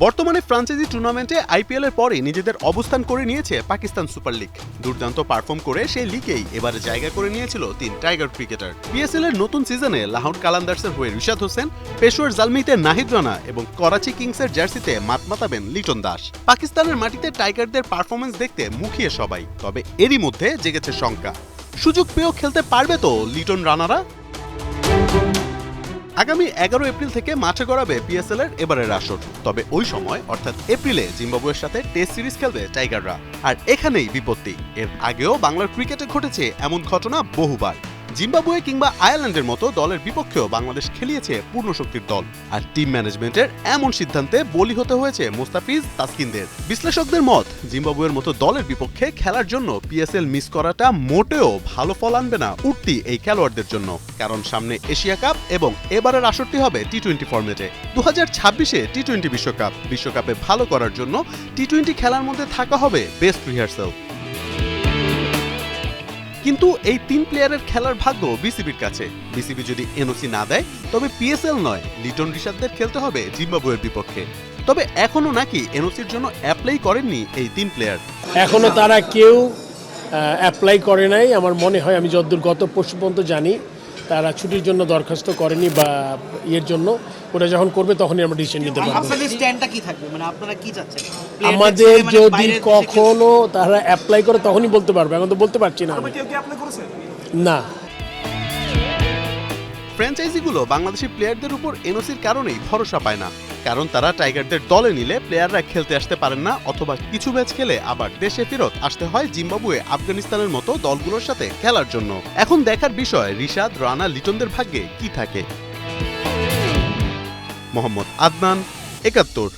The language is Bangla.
বর্তমানে ফ্র্যাঞ্চাইজি টুর্নামেন্টে আইপিএল এর পরে নিজেদের অবস্থান করে নিয়েছে পাকিস্তান সুপার লিগ। দুর্দান্ত পারফর্ম করে সেই লিগেই এবারে জায়গা করে নিয়েছিল ৩ টাইগার ক্রিকেটার। পিএসএল এর নতুন সিজনে লাহোর কালান্দার্সের হয়ে রিশাদ হোসেন, পেশোয়ার জালমিতে নাহিদ রানা এবং করাচি কিংসের জার্সিতে মাত মাতাবেন লিটন দাস। পাকিস্তানের মাটিতে টাইগারদের পারফরমেন্স দেখতে মুখিয়ে সবাই, তবে এরই মধ্যে জেগেছে শঙ্কা, সুযোগ পেয়েও খেলতে পারবে তো লিটন রানারা? আগামী ১১ এপ্রিল থেকে মাঠে গড়াবে পিএসএল এর এবারের আসর। তবে ওই সময় অর্থাৎ এপ্রিলে জিম্বাবুয়ের সাথে টেস্ট সিরিজ খেলবে টাইগাররা। আর এখানেই বিপত্তি, এর আগেও বাংলার ক্রিকেটে ঘটেছে এমন ঘটনা বহুবার। জিম্বাবুয়ে কিংবা আয়ারল্যান্ডের মতো দলের বিপক্ষেও বাংলাদেশ খেলিয়েছে পূর্ণ শক্তির দল, আর টিম ম্যানেজমেন্টের এমন সিদ্ধান্তে বলি হতে হয়েছে মোস্তাফিজ তাসকিনদের। বিশ্লেষকদের মত, জিম্বাবুয়ের মতো দলের বিপক্ষে খেলার জন্য পিএসএল মিস করাটা মোটেও ভালো ফল আনবে না উঠতি এই খেলোয়াড়দের জন্য, কারণ সামনে এশিয়া কাপ এবং এবারের আসরটি হবে টি-20 ফরম্যাটে। 2026-এ টি-20 বিশ্বকাপে ভালো করার জন্য টি-20 খেলার মধ্যে থাকা হবে বেস্ট রিহার্সাল। কিন্তু এই ৩ প্লেয়ারের খেলার ভাগ্য বিসিবির কাছে। বিসিবি যদি এনওসি না দেয় তবে পিএসএল নয়, লিটন রিশাদদের খেলতে হবে জিম্বাবুয়ের বিপক্ষে। তবে এখনো নাকি এনওসির জন্য অ্যাপ্লাই করেননি এই ৩ প্লেয়ার। এখনো তারা কেউ অ্যাপ্লাই করে নাই আমার মনে হয়। আমি যতদূর গত পরশু পর্যন্ত জানি তারা ছুটির জন্য দরখাস্ত করেনি বা ইয়ের জন্য। ওটা যখন করবে তখনই আমরা ডিসিশন নিতে পারবো। আপনাদের স্ট্যান্ডটা কি থাকবে, মানে আপনারা কি চাচ্ছেন? আমাদের যদি কখনো তারা অ্যাপ্লাই করে তখনই বলতে পারবে, এখন তো বলতে পারছি না। না, ফ্র্যাঞ্চাইজিগুলো বাংলাদেশি প্লেয়ারদের উপর এনওসির কারণেই ভরসা পায় না, কারণ তারা টাইগারদের দলে নিলে প্লেয়াররা খেলতে আসতে পারেন না, অথবা কিছু ম্যাচ খেলে আবার দেশে ফেরত আসতে হয় জিম্বাবুয়ে, আফগানিস্তানের মতো দলগুলোর সাথে খেলার জন্য। এখন দেখার বিষয় রিশাদ, রানা, লিটনদের ভাগ্যে কি থাকে। মোহাম্মদ আদনান, ৭১।